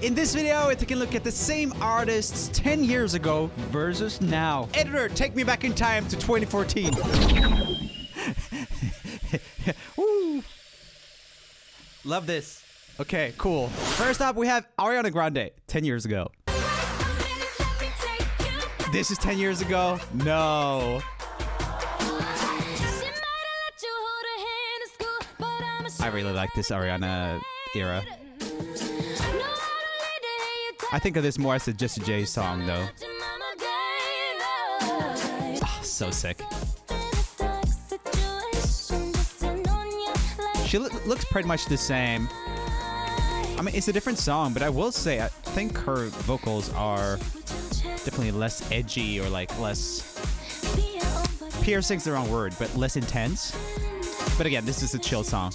In this video, we're taking a look at the same artists 10 years ago versus now. Editor, take me back in time to 2014. Woo. Love this. Okay, cool. First up, we have Ariana Grande, 10 years ago. This is 10 years ago? No. I really like this Ariana era. I think of this more as a Jessie J song, though. Oh, so sick. She looks pretty much the same. I mean, it's a different song, but I will say, I think her vocals are definitely less edgy or like less... Piercing's the wrong word, but less intense. But again, this is a chill song.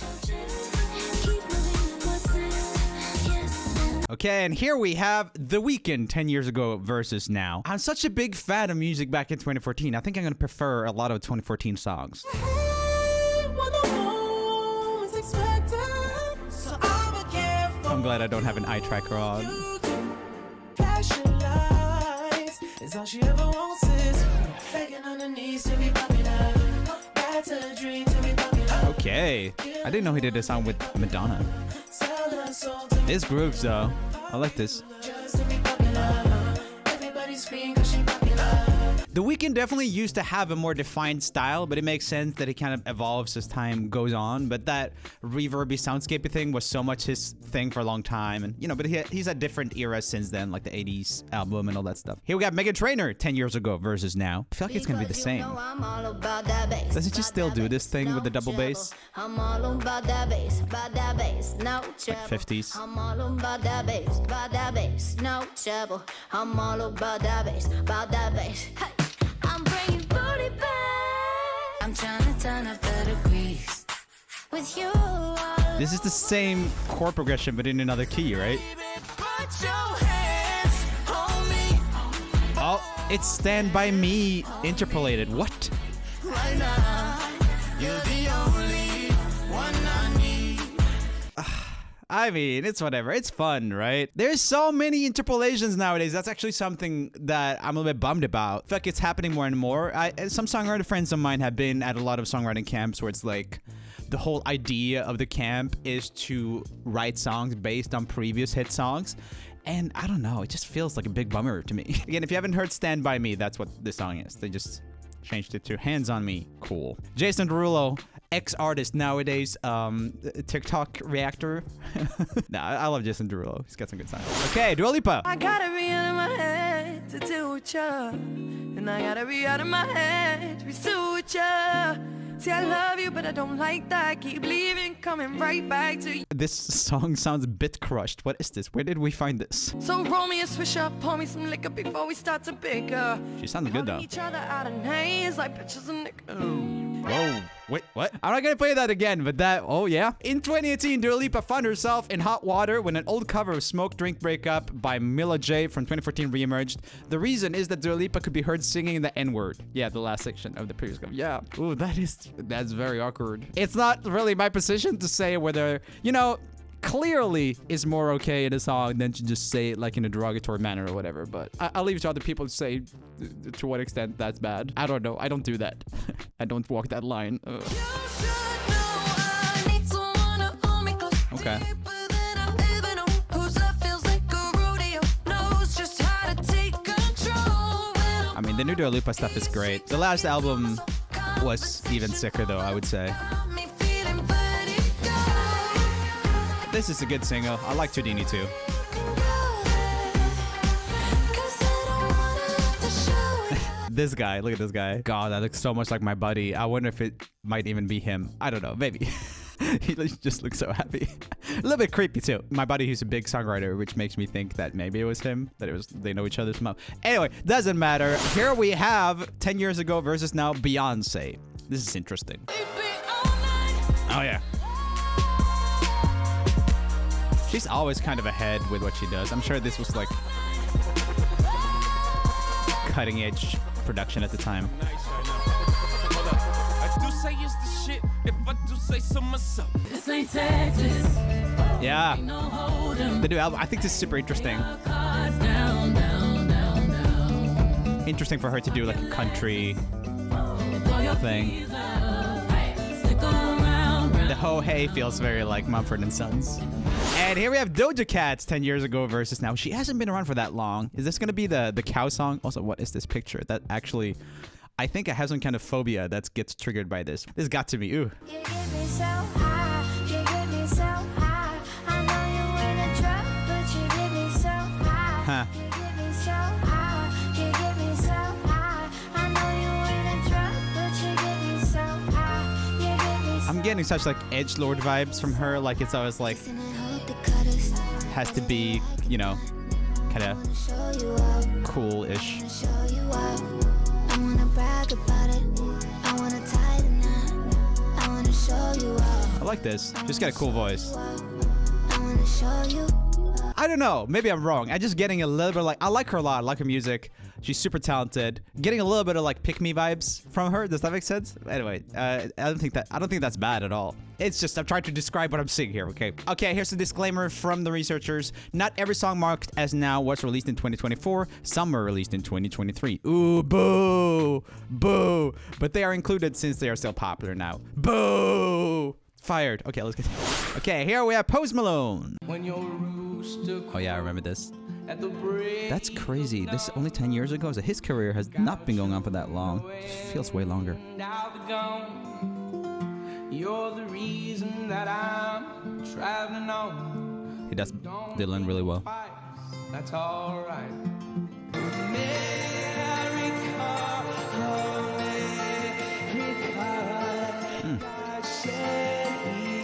Okay, and here we have The Weeknd 10 years ago versus now. I'm such a big fan of music back in 2014. I think I'm going to prefer a lot of 2014 songs. I'm glad I don't have an eye tracker on. Okay, I didn't know he did a song with Madonna. This grooves though. I like this. The Weeknd definitely used to have a more defined style, but it makes sense that it kind of evolves as time goes on. But that reverby soundscapey thing was so much his thing for a long time. And you know, but he's had different eras since then, like the 80s album and all that stuff. Here we got Meghan Trainor 10 years ago versus now. I feel like it's gonna be the same. Doesn't she still do this thing with the double bass? Like 50s. I'm all about that bass, about that bass, no trouble. I'm all about that bass, about that bass. I'm bringing booty back. I'm trying to turn up the degrees with you. This is the same chord progression, but in another key, right? Put your hands on me. Oh, it's Stand By Me interpolated. What? Right now, you're the only one I need. I mean, it's whatever. It's fun, right? There's so many interpolations nowadays. That's actually something that I'm a little bit bummed about. I feel like it's happening more and more. Some songwriter friends of mine have been at a lot of songwriting camps where it's like the whole idea of the camp is to write songs based on previous hit songs. And I don't know. It just feels like a big bummer to me. Again, if you haven't heard Stand By Me, that's what this song is. They just changed it to Hands On Me. Cool. Jason Derulo, ex-artist nowadays, TikTok reactor. Nah, I love Jason Derulo. He's got some good songs. Okay, Dua Lipa. I gotta be out of my head to deal with you, and I gotta be out of my head to be still with you. See, I love you, but I don't like that. Keep leaving, coming right back to you. This song sounds a bit crushed. What is this? Where did we find this? So roll me a swisher, pour me some liquor before we start to bicker. She sounds good though. Each other out of names like pictures of Whoa. Wait, what? I'm not gonna play that again, but that, oh yeah. In 2018, Dua Lipa found herself in hot water when an old cover of Smoke Drink Breakup by Mila J from 2014 reemerged. The reason is that Dua Lipa could be heard singing the N-word. Yeah, the last section of the previous cover. Yeah. Ooh, that's very awkward. It's not really my position to say whether, you know, clearly is more okay in a song than to just say it like in a derogatory manner or whatever, but I'll leave it to other people to say to what extent that's bad. I don't know. I don't do that. I don't walk that line. Okay. I mean, the new Dua Lipa stuff is great. The last album was even sicker though, I would say. This is a good single. I like Tudini too. This guy, look at this guy. God, that looks so much like my buddy. I wonder if it might even be him. I don't know, maybe. He just looks so happy. A little bit creepy too. My buddy who's a big songwriter, which makes me think that maybe it was him, that they know each other somehow. Anyway, doesn't matter. Here we have 10 years ago versus now Beyonce. This is interesting. Oh yeah. She's always kind of ahead with what she does. I'm sure this was like cutting edge production at the time. I do say it's the shit if I do say so myself. This ain't Texas. Yeah. The new album. I think this is super interesting. Interesting for her to do like a country thing. The Ho Hey feels very like Mumford & Sons. And here we have Doja Cat's 10 years ago versus now. She hasn't been around for that long. Is this going to be the cow song? Also, what is this picture? That actually, I think I have some kind of phobia that gets triggered by this. This got to me. Ooh. You get me so high, you get me so high. I know you in a truck, but you get me so high. Huh. You get me so high, you get me so high. I know you in a truck, but you get me so high. You get me so I'm getting such like edgelord vibes from her. Like it's always like has to be, you know, kind of cool-ish. I wanna brag about it. I wanna tie the knot. I wanna show you up. I like this. She's got a cool voice. I wanna show you. I don't know. Maybe I'm wrong. I'm just getting a little bit like I like her a lot. I like her music. She's super talented. Getting a little bit of like pick me vibes from her. Does that make sense? Anyway, I don't think that's bad at all. It's just I'm trying to describe what I'm seeing here. Okay, here's a disclaimer from the researchers. Not every song marked as now was released in 2024. Some were released in 2023. Ooh, boo, boo. But they are included since they are still popular now. Boo. Fired. Okay, let's get. Okay, here we have Post Malone. Oh yeah, I remember this. That's crazy. This is only 10 years ago, so his career has not been going on for that long. Feels way longer. You're the reason that I'm traveling on. He does Dylan really well. That's all right.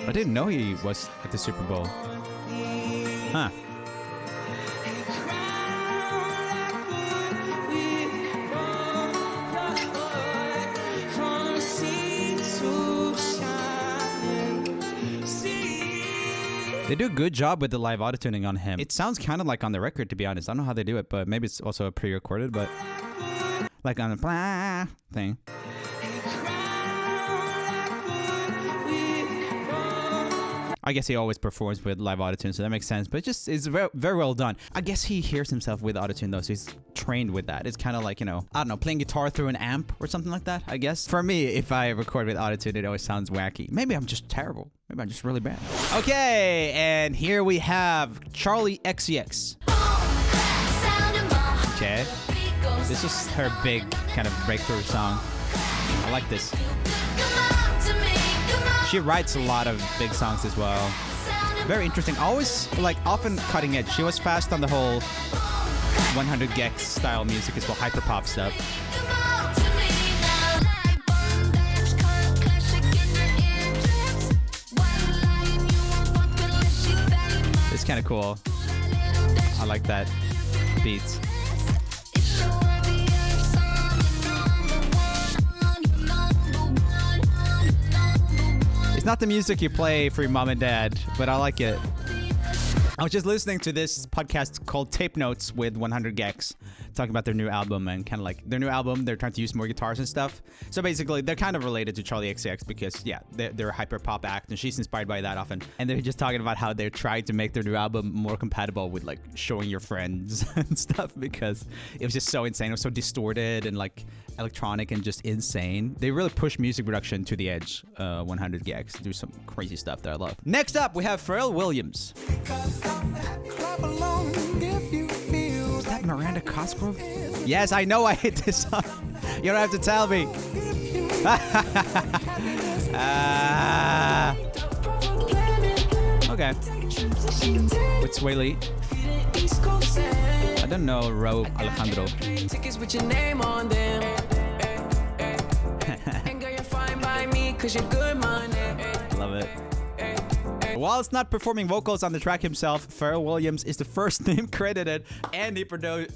I didn't know he was at the Super Bowl. Huh. They do a good job with the live autotuning on him. It sounds kind of like on the record, to be honest. I don't know how they do it, but maybe it's also pre-recorded, but like on the blah thing. I guess he always performs with live autotune, so that makes sense. But it just is very, very well done. I guess he hears himself with autotune though, so he's trained with that. It's kind of like, you know, I don't know, playing guitar through an amp or something like that, I guess. For me, if I record with autotune, it always sounds wacky. Maybe I'm just terrible. Maybe I'm just really bad. Okay, and here we have Charlie XCX. Okay. This is her big kind of breakthrough song. I like this. She writes a lot of big songs as well. Very interesting. Always, like, often cutting edge. She was fast on the whole 100 gex style music as well, hyperpop stuff. It's kind of cool. I like that beats. It's not the music you play for your mom and dad, but I like it. I was just listening to this podcast called Tape Notes with 100 gex, talking about their new album and kind of like their new album. They're trying to use more guitars and stuff. So basically, they're kind of related to Charlie XCX because, yeah, they're a hyper pop act and she's inspired by that often. And they're just talking about how they're trying to make their new album more compatible with like showing your friends and stuff because it was just so insane. It was so distorted and like electronic and just insane. They really push music production to the edge. 100 gex do some crazy stuff that I love. Next up, we have Pharrell Williams. Is that Miranda Cosgrove? Yes, I know I hate this song. You don't have to tell me. Okay. With Sway Lee. I don't know Ro Alejandro. Love it. While it's not performing vocals on the track himself, Pharrell Williams is the first name credited, and he produced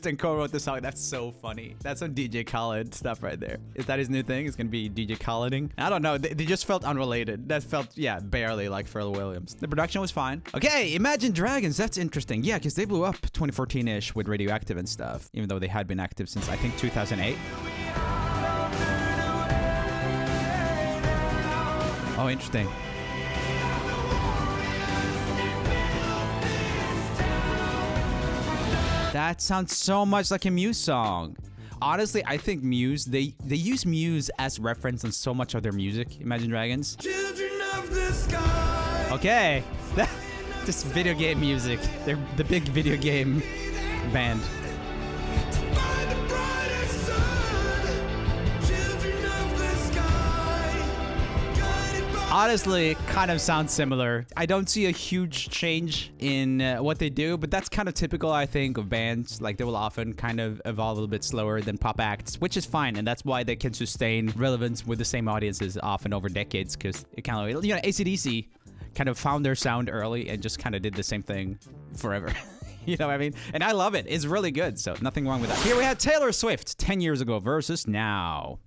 and co-wrote the song. That's so funny. That's some DJ Khaled stuff right there. Is that his new thing? It's gonna be DJ Khaleding? I don't know. They just felt unrelated. That felt, yeah, barely like Pharrell Williams. The production was fine. Okay, Imagine Dragons. That's interesting. Yeah, because they blew up 2014-ish with Radioactive and stuff, even though they had been active since, I think, 2008. Oh, interesting. That sounds so much like a Muse song. Honestly, I think Muse, they use Muse as reference on so much of their music. Imagine Dragons. Children of the sky. Okay. Just video game music. They're the big video game band. Honestly, it kind of sounds similar. I don't see a huge change in what they do, but that's kind of typical, I think, of bands. Like, they will often kind of evolve a little bit slower than pop acts, which is fine, and that's why they can sustain relevance with the same audiences often over decades, because it kind of, you know, AC/DC kind of found their sound early and just kind of did the same thing forever. You know what I mean? And I love it. It's really good, so nothing wrong with that. Here we have Taylor Swift, 10 years ago versus now.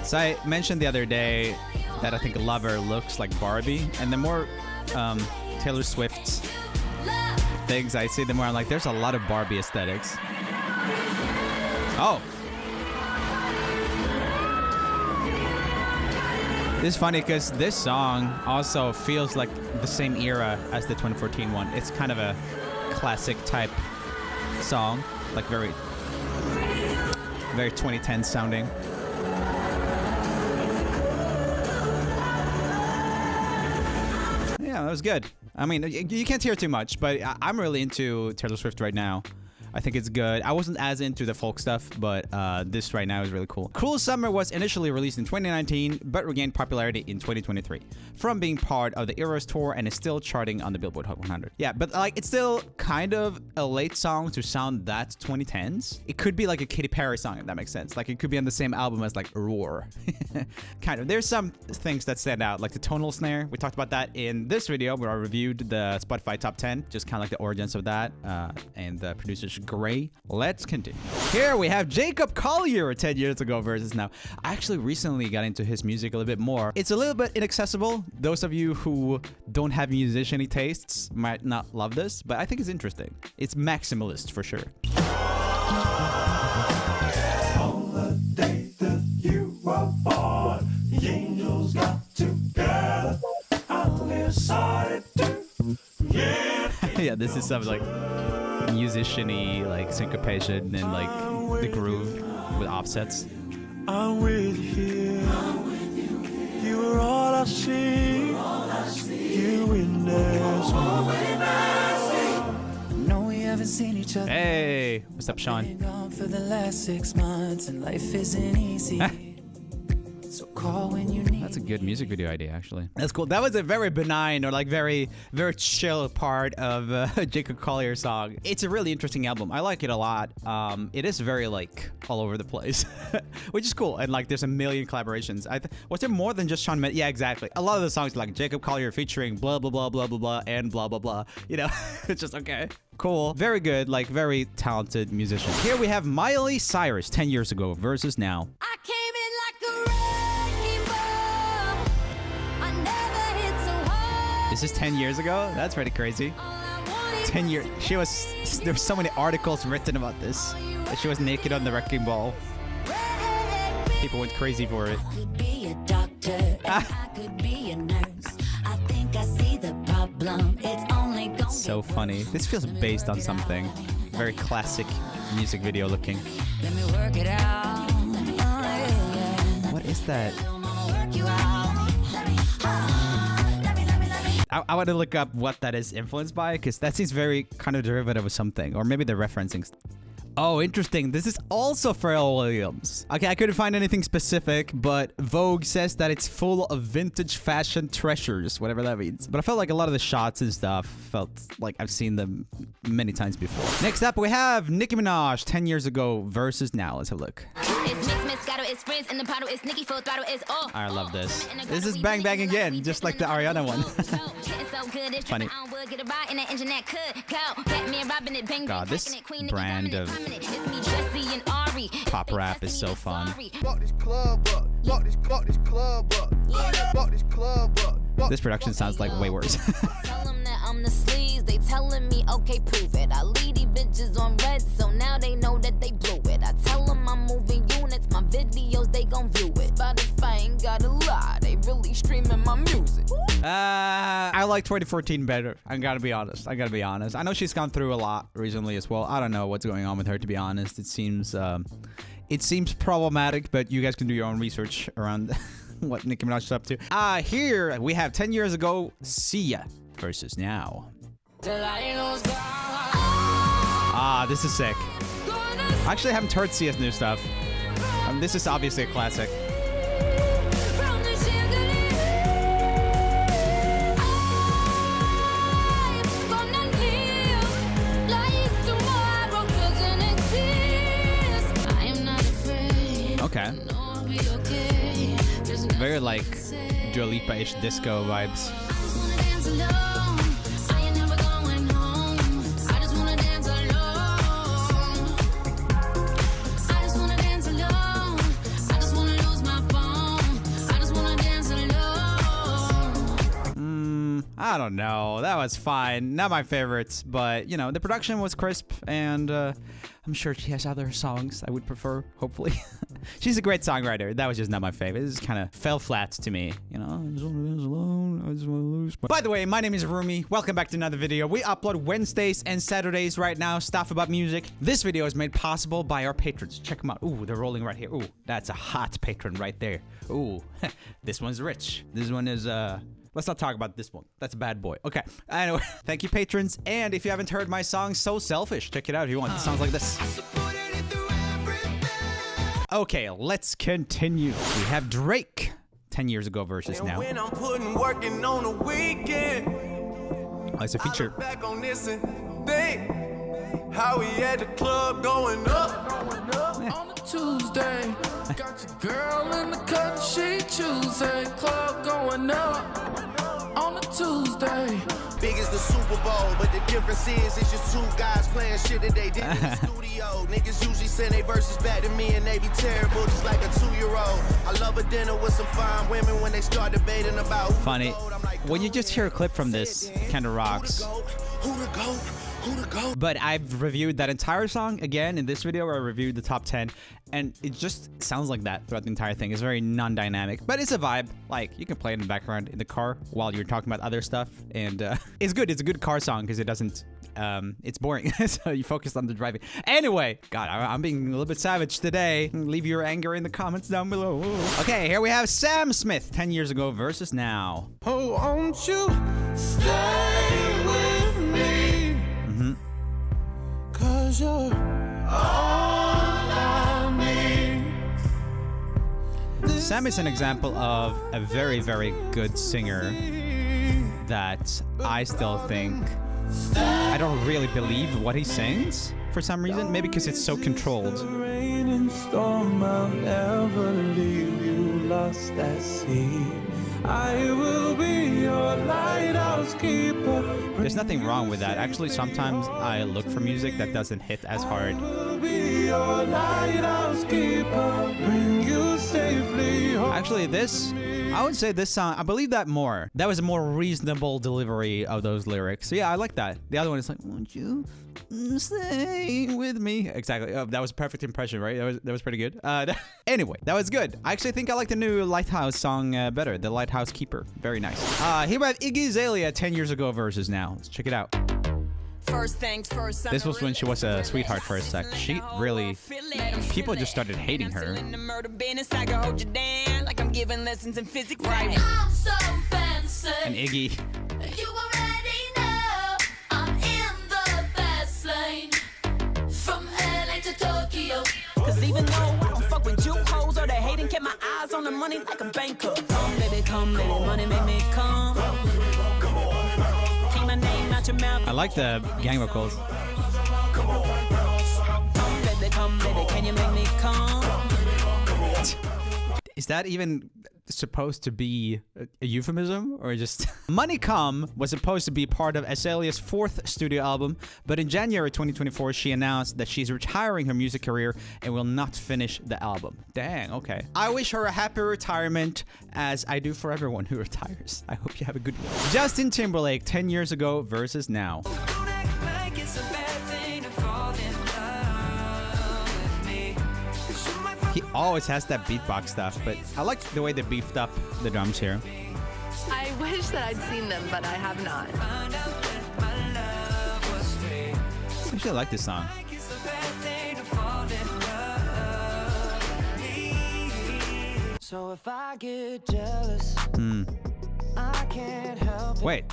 So I mentioned the other day that I think Lover looks like Barbie, and the more Taylor Swift things I see, the more I'm like, there's a lot of Barbie aesthetics. Oh. This is funny because this song also feels like the same era as the 2014 one. It's kind of a classic type song, like very 2010 sounding. Yeah, that was good. I mean, you can't hear too much, but I'm really into Taylor Swift right now. I think it's good. I wasn't as into the folk stuff, but this right now is really cool. Cruel Summer was initially released in 2019, but regained popularity in 2023 from being part of the Eras tour and is still charting on the Billboard Hot 100. Yeah, but like it's still kind of a late song to sound that 2010s. It could be like a Katy Perry song, if that makes sense. Like it could be on the same album as like Roar. Kind of. There's some things that stand out, like the tonal snare. We talked about that in this video where I reviewed the Spotify Top 10, just kind of like the origins of that, and the producers Gray. Let's continue. Here we have Jacob Collier 10 years ago versus now. I actually recently got into his music a little bit more. It's a little bit inaccessible. Those of you who don't have musician-y tastes might not love this, but I think it's interesting. It's maximalist for sure. On the day that you were born, the angels got together. I'm excited to yeah, this is some like musician-y like syncopation and like the groove with offsets. I'm with you. You are all I see. You in this moment. No, we haven't seen each other. Hey, what's up, Sean? For the last 6 months and life isn't easy. So call when you need. That's a good music video idea, actually. That's cool. That was a very benign or like very chill part of Jacob Collier's song. It's a really interesting album. I like it a lot. It is very like all over the place, which is cool. And like there's a million collaborations. Was there more than just Shawn Mendes? Yeah, exactly. A lot of the songs like Jacob Collier featuring blah blah blah blah blah blah and blah blah blah. You know, it's just okay. Cool. Very good. Like very talented musician. Here we have Miley Cyrus 10 years ago versus now. I came in like a wrecking ball. I never hit so hard. This is 10 years ago? That's pretty crazy. 10 years. There were so many articles written about this. That she was naked on the wrecking ball. People went crazy for it. I could be a doctor, I could be a nurse. I think I see the problem. It's only gonna so funny. This feels based on something. Very classic music video looking. Let me work it out. What is that? I want to look up what that is influenced by, because that seems very kind of derivative of something, or maybe they're referencing. Oh, interesting. This is also Pharrell Williams. Okay, I couldn't find anything specific, but Vogue says that it's full of vintage fashion treasures, whatever that means. But I felt like a lot of the shots and stuff felt like I've seen them many times before. Next up, we have Nicki Minaj 10 years ago versus now. Let's have a look. I love this. This is Bang Bang again, just like the Ariana one. Funny. God, this brand of pop rap is so fun. This production sounds like way worse. They telling me, okay, prove it. I lead these bitches on red, so now they know that they blew it. I tell them I'm moving units, my like 2014 better. I gotta be honest. I know she's gone through a lot recently as well. I don't know what's going on with her, to be honest. It seems problematic, but you guys can do your own research around what Nicki Minaj is up to. Here we have 10 years ago, Sia versus Now. This is sick. I actually haven't heard Sia's new stuff. This is obviously a classic. Okay. Very like Dua Lipa-ish disco vibes. I don't know. That was fine. Not my favorites, but, you know, the production was crisp, and I'm sure she has other songs I would prefer, hopefully. She's a great songwriter. That was just not my favorite. This kind of fell flat to me, you know? I just want to dance alone. I just want to lose. By the way, my name is Rumi. Welcome back to another video. We upload Wednesdays and Saturdays right now, stuff about music. This video is made possible by our patrons. Check them out. Ooh, they're rolling right here. Ooh, that's a hot patron right there. Ooh, this one's rich. This one is, let's not talk about this one. That's a bad boy. Okay. Anyway, thank you, patrons. And if you haven't heard my song, So Selfish, check it out if you want. It sounds like this. Okay, let's continue. We have Drake, 10 years ago versus Now. When I'm putting working on a weekend, Oh, it's a feature. back on this and think how we at the club going up on a Tuesday. Got your girl in the cut, she Tuesday. Club going up on a Tuesday. Big as the Super Bowl, but the difference is it's just two guys playing shit that they did in the studio. Niggas usually send they verses back to me and they be terrible, just like a 2-year-old. I love a dinner with some fine women when they start debating about who Funny. the GOAT. I'm like, When you just hear a clip from this, kind of rocks. Who the GOAT? Who the GOAT? But I've reviewed that entire song again in this video where I reviewed the top 10, and it just sounds like that throughout the entire thing. It's very non-dynamic, but it's a vibe. Like, you can play it in the background in the car while you're talking about other stuff, and it's good. It's a good car song because it doesn't, it's boring, so you focus on the driving. Anyway, God, I'm being a little bit savage today. Leave your anger in the comments down below. Okay, here we have Sam Smith, 10 years ago versus Now. Oh, won't you stay with me? Cause you're all I need. Sam is an example of a very, very good singer that I still think I don't really believe what he sings for some reason. Maybe because it's so controlled. Rain and storm, I'll never leave you lost at sea. I will be your lighthouse keeper. There's nothing wrong with that. Actually, sometimes I look for music that doesn't hit as hard. I will be your lighthouse keeper. Bring you safely home. Actually, I would say this song, I believe that more. That was a more reasonable delivery of those lyrics. So yeah, I like that. The other one is like, won't you stay with me? Exactly. That was a perfect impression, right? That was pretty good. Anyway, that was good. I actually think I like the new Lighthouse song better. The Lighthouse Keeper. Very nice. Here we have Iggy Azalea 10 years ago versus Now. Let's check it out. First things first. This was when she was a sweetheart for a sec. She really, people just started hating her. And Iggy. You already know I'm in the fast lane from LA to Tokyo. Cause even though I don't fuck with you hoes or they hating, kept my eyes on the money like a banker. Come baby, money make me come. Keep my name out your mouth. I like the gang vocals. Come baby, can you make me come? Is that even supposed to be a euphemism or just Money Come was supposed to be part of Azalea's 4th studio album, but in January 2024 she announced that she's retiring her music career and will not finish the album. Dang, okay. I wish her a happy retirement, as I do for everyone who retires. I hope you have a good one. Justin Timberlake 10 years ago versus Now. He always has that beatbox stuff, but I like the way they beefed up the drums here. I wish that I'd seen them, but I have not. I actually like this song. So if I get jealous, I can't help it. Wait.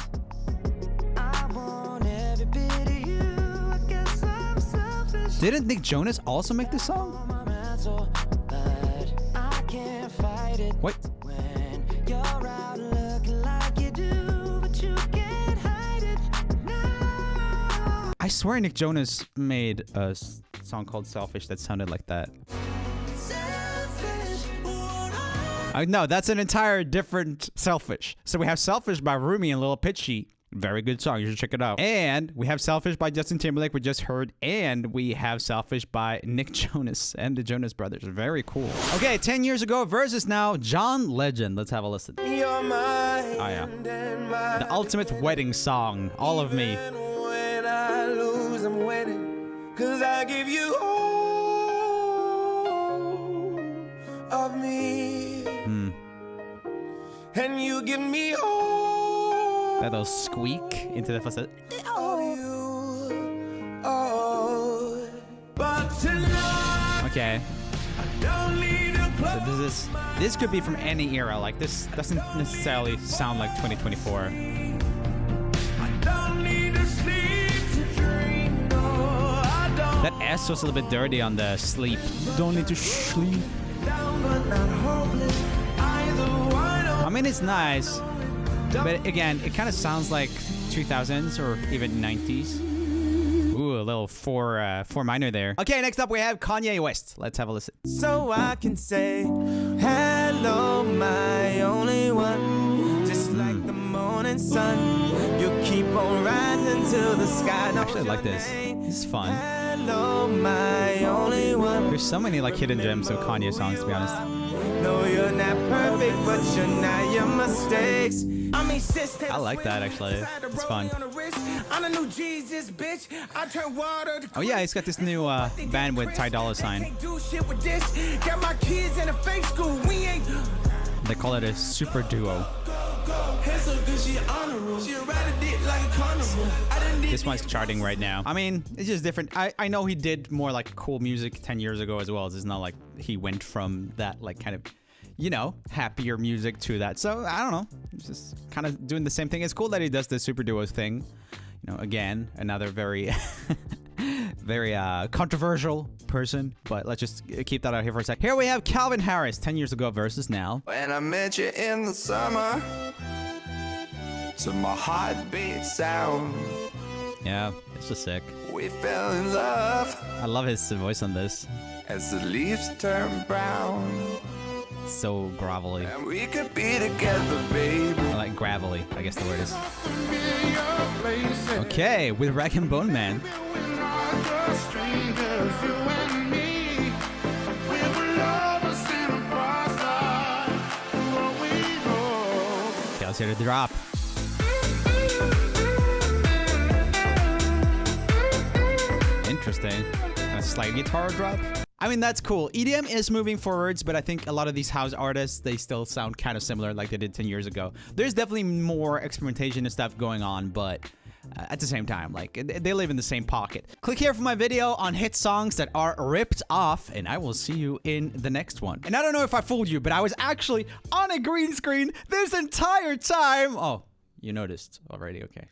I want every bit of you. I guess I'm selfish. Didn't Nick Jonas also make this song? My mental, but I can't fight it. Wait. When you're out looking like you do, but you can't hide it. No. I swear Nick Jonas made a song called Selfish that sounded like that. No, that's an entire different Selfish. So we have Selfish by Rumi and Lil Pitchy. Very good song. You should check it out. And we have Selfish by Justin Timberlake, we just heard. And we have Selfish by Nick Jonas and the Jonas Brothers. Very cool. Okay, 10 years ago versus now, John Legend. Let's have a listen. You're mine. Oh, yeah. The ultimate wedding song. All of me. When I lose, I'm winning. 'Cause I give you all of me. And you give me all. That'll squeak into the facet. But tonight, Okay. I don't need a So this could be from any era. Like, this doesn't necessarily sound like 2024. I don't need to sleep to dream. No, I don't. That S was a little bit dirty on the sleep. Don't need to sleep. Down but not hopeless. Either one or I mean, it's nice, but again, it kind of sounds like 2000s or even 90s. Ooh, a little four minor there. Okay, next up we have Kanye West. Let's have a listen. so I can say hello, my only one. Just like the morning sun, you keep on rising till the sky knows Actually, I like your this. name. This is fun. Hello, my only one. There's so many like hidden gems of Kanye songs, to be honest. No, you're not perfect, but you're not your mistakes. I like that, actually. It's fun. Oh yeah, he's got this new band with Ty Dolla $ign. They call it a super duo. This one's charting right now. I mean, it's just different. I know he did more like cool music 10 years ago as well. It's not like he went from that like kind of, you know, happier music to that. So I don't know. He's just kind of doing the same thing. It's cool that he does the super duo thing. You know, again, another very, very controversial person. But let's just keep that out here for a sec. Here we have Calvin Harris, 10 years ago versus now. When I met you in the summer, to my heartbeat sound, Yeah, it's just sick. we fell in love I love his voice on this. as the leaves turn brown. So gravelly. And we could be together, baby. I like gravelly, I guess the word is. Okay, with Rag and Bone Man. Okay, let's hear the drop. Interesting. A slight guitar drop. I mean, that's cool. EDM is moving forwards, but I think a lot of these house artists, they still sound kind of similar like they did 10 years ago. There's definitely more experimentation and stuff going on, but at the same time, like, they live in the same pocket. Click here for my video on hit songs that are ripped off, and I will see you in the next one. And I don't know if I fooled you, but I was actually on a green screen this entire time. Oh, you noticed already, okay.